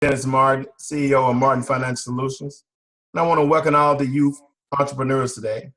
Dennis Martin, CEO of Martin Financial Solutions, and I want to welcome all the youth entrepreneurs today.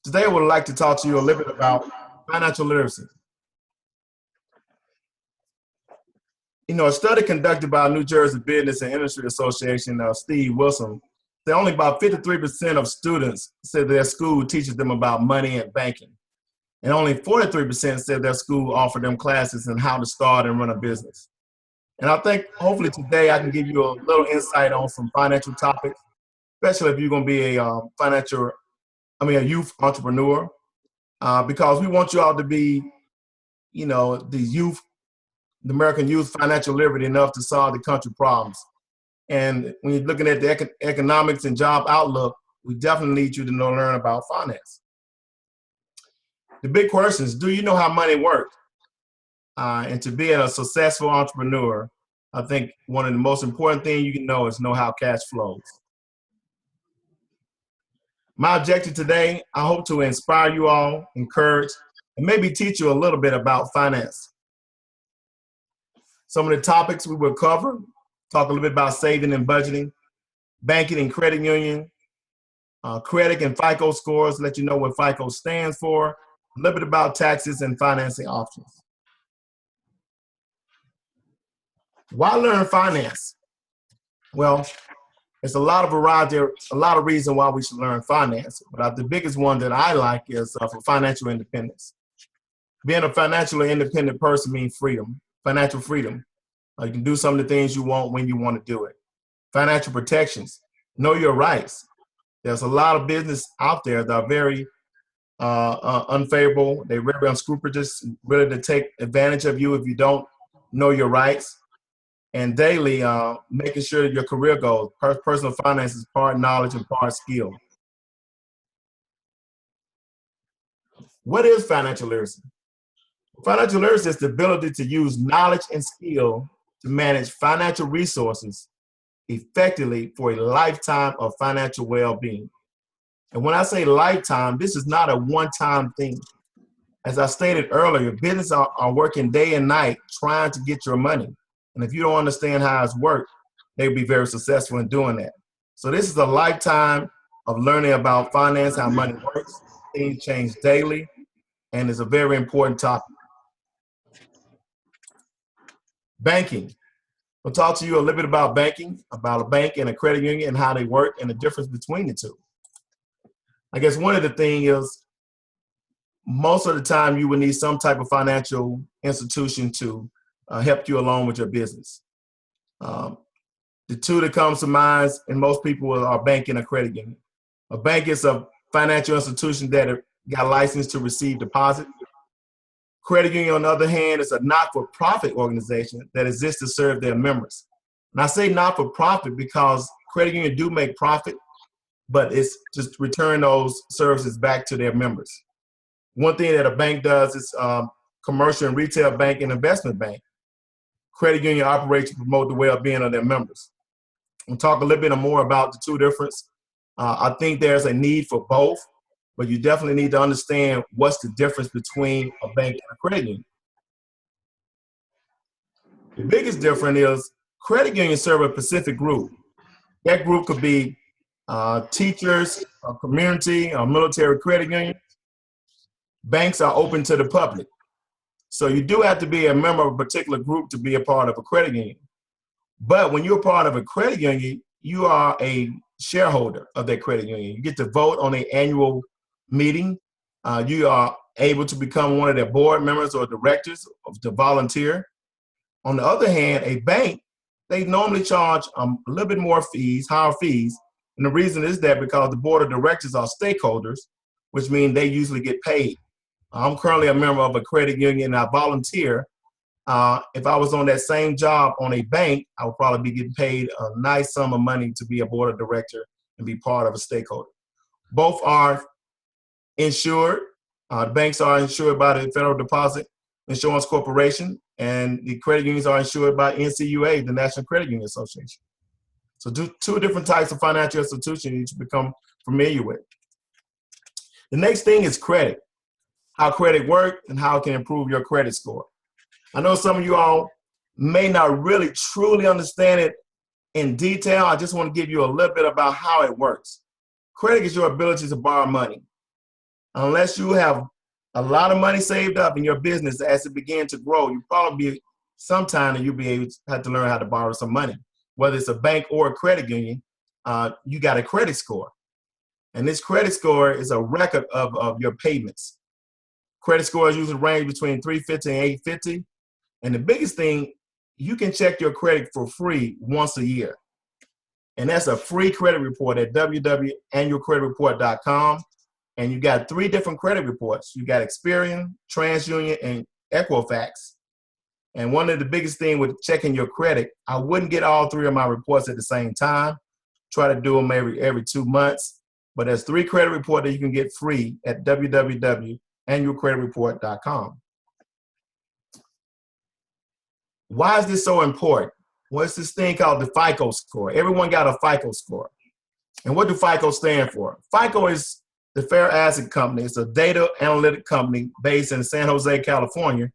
Today, I would like to talk to you a little bit about financial literacy. A study conducted by New Jersey Business and Industry Association, Steve Wilson, that only about 53% of students said their school teaches them about money and banking, and only 43% said their school offered them classes on how to start and run a business. And I think hopefully today I can give you a little insight on some financial topics, especially if you're going to be a youth entrepreneur, because we want you all to be, the American youth financial liberty enough to solve the country problems. And when you're looking at the economics and job outlook, we definitely need you to learn about finance. The big question is, do you know how money works? And to be a successful entrepreneur, I think one of the most important things you can know is know how cash flows. My objective today, I hope to inspire you all, encourage, and maybe teach you a little bit about finance. Some of the topics we will cover, talk a little bit about saving and budgeting, banking and credit union, credit and FICO scores, let you know what FICO stands for, a little bit about taxes and financing options. Why learn finance? Well, there's a lot of variety, a lot of reasons why we should learn finance. But the biggest one that I like is for financial independence. Being a financially independent person means freedom, financial freedom. You can do some of the things you want when you want to do it. Financial protections, know your rights. There's a lot of business out there that are very unfavorable. They're very unscrupulous, ready to take advantage of you if you don't know your rights. And daily, making sure that your career goals, personal finance is part knowledge and part skill. What is financial literacy? Financial literacy is the ability to use knowledge and skill to manage financial resources effectively for a lifetime of financial well-being. And when I say lifetime, this is not a one-time thing. As I stated earlier, businesses are working day and night trying to get your money. And if you don't understand how it's worked, they'll be very successful in doing that. So this is a lifetime of learning about finance, how money works. Things change daily, and it's a very important topic. Banking. We'll talk to you a little bit about banking, about a bank and a credit union and how they work and the difference between the two. I guess one of the things is most of the time you will need some type of financial institution to help you along with your business. The two that comes to mind in most people are bank and a credit union. A bank is a financial institution that got licensed to receive deposit. Credit union, on the other hand, is a not-for-profit organization that exists to serve their members. And I say not-for-profit because credit union do make profit, but it's just return those services back to their members. One thing that a bank does is commercial and retail bank and investment bank. Credit union operates to promote the well-being of their members. We'll talk a little bit more about the two differences. I think there's a need for both, but you definitely need to understand what's the difference between a bank and a credit union. The biggest difference is credit unions serve a specific group. That group could be teachers, a community, a military credit union. Banks are open to the public. So you do have to be a member of a particular group to be a part of a credit union. But when you're part of a credit union, you are a shareholder of that credit union. You get to vote on an annual meeting. You are able to become one of their board members or directors to volunteer. On the other hand, a bank, they normally charge a little bit more fees, higher fees. And the reason is that because the board of directors are stakeholders, which means they usually get paid. I'm currently a member of a credit union and I volunteer. If I was on that same job on a bank, I would probably be getting paid a nice sum of money to be a board of director and be part of a stakeholder. Both are insured. Banks are insured by the Federal Deposit Insurance Corporation, and the credit unions are insured by NCUA, the National Credit Union Association. So two different types of financial institutions you should become familiar with. The next thing is credit. How credit works and how it can improve your credit score. I know some of you all may not really truly understand it in detail, I just want to give you a little bit about how it works. Credit is your ability to borrow money. Unless you have a lot of money saved up in your business as it begins to grow, you probably be sometime that you'll be able to have to learn how to borrow some money. Whether it's a bank or a credit union, you got a credit score. And this credit score is a record of your payments. Credit scores usually range between 350 and 850. And the biggest thing, you can check your credit for free once a year. And that's a free credit report at www.annualcreditreport.com. And you got 3 different credit reports. You got Experian, TransUnion, and Equifax. And one of the biggest things with checking your credit, I wouldn't get all 3 of my reports at the same time. Try to do them every 2 months. But there's 3 credit reports that you can get free at www.annualcreditreport.com. Why is this so important? Well, it's this thing called the FICO score. Everyone got a FICO score. And what do FICO stand for? FICO is the Fair Asset Company. It's a data analytic company based in San Jose, California,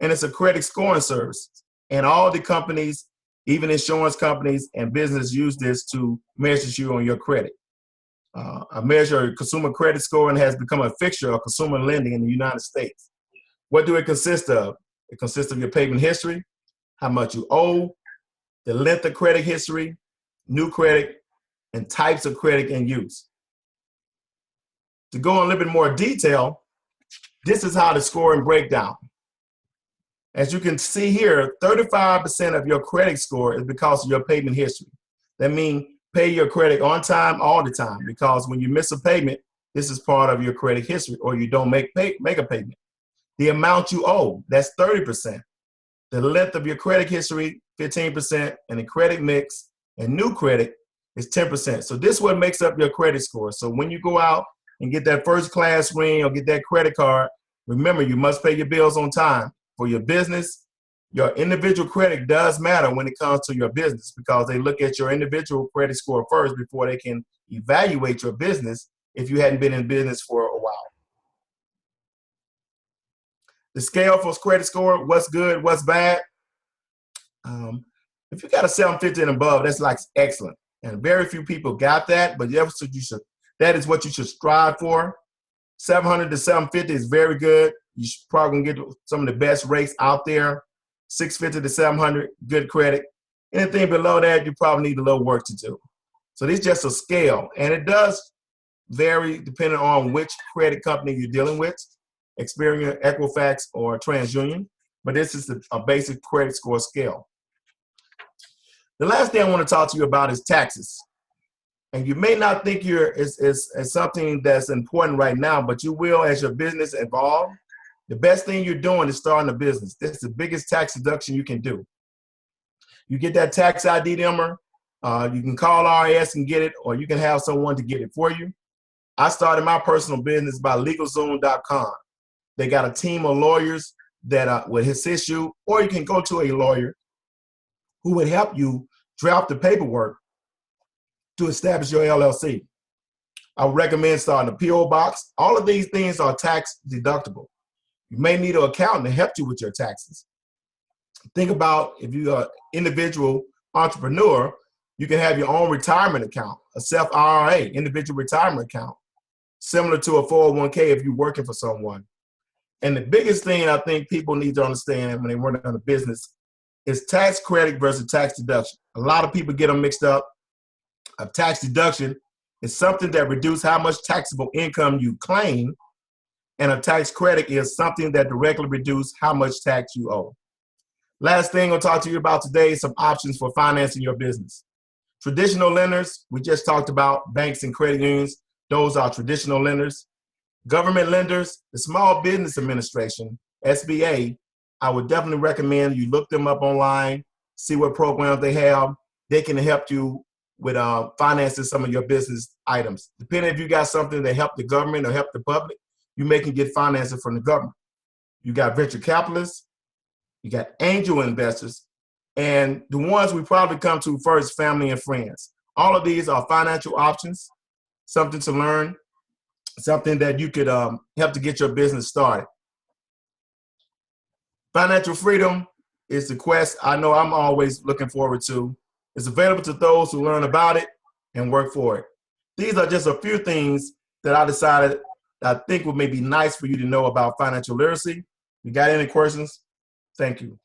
and it's a credit scoring service. And all the companies, even insurance companies and business, use this to measure you on your credit. A measure of consumer credit scoring has become a fixture of consumer lending in the United States. What do it consist of? It consists of your payment history, how much you owe, the length of credit history, new credit, and types of credit in use. To go in a little bit more detail, this is how the scoring breakdown. As you can see here, 35% of your credit score is because of your payment history. That means pay your credit on time, all the time, because when you miss a payment, this is part of your credit history, or you don't make a payment. The amount you owe, that's 30%. The length of your credit history, 15%, and the credit mix and new credit is 10%. So this is what makes up your credit score. So when you go out and get that first class ring or get that credit card, remember you must pay your bills on time. For your business, your individual credit does matter when it comes to your business, because they look at your individual credit score first before they can evaluate your business if you hadn't been in business for a while. The scale for credit score, what's good, what's bad. If you got a 750 and above, that's like excellent. And very few people got that, but that is what you should strive for. 700 to 750 is very good. You should probably get some of the best rates out there. 650 to 700, good credit. Anything below that, you probably need a little work to do. So this is just a scale, and it does vary depending on which credit company you're dealing with, Experian, Equifax, or TransUnion. But this is a basic credit score scale. The last thing I want to talk to you about is taxes. And you may not think it's something that's important right now, but you will as your business evolves. The best thing you're doing is starting a business. This is the biggest tax deduction you can do. You get that tax ID number. You can call RIS and get it, or you can have someone to get it for you. I started my personal business by LegalZoom.com. They got a team of lawyers that would assist you, or you can go to a lawyer who would help you draft the paperwork to establish your LLC. I would recommend starting a PO box. All of these things are tax deductible. You may need an accountant to help you with your taxes. Think about if you're an individual entrepreneur, you can have your own retirement account, a self-IRA, individual retirement account, similar to a 401k if you're working for someone. And the biggest thing I think people need to understand when they run on a business is tax credit versus tax deduction. A lot of people get them mixed up. A tax deduction is something that reduces how much taxable income you claim, and a tax credit is something that directly reduces how much tax you owe. Last thing I'll talk to you about today is some options for financing your business. Traditional lenders, we just talked about banks and credit unions. Those are traditional lenders. Government lenders, the Small Business Administration, SBA, I would definitely recommend you look them up online, see what programs they have. They can help you with financing some of your business items. Depending if you got something that help the government or help the public, you may can get financing from the government. You got venture capitalists, you got angel investors, and the ones we probably come to first, family and friends. All of these are financial options, something to learn, something that you could help to get your business started. Financial freedom is the quest I know I'm always looking forward to. It's available to those who learn about it and work for it. These are just a few things that I decided that I think would maybe nice for you to know about financial literacy. You got any questions? Thank you.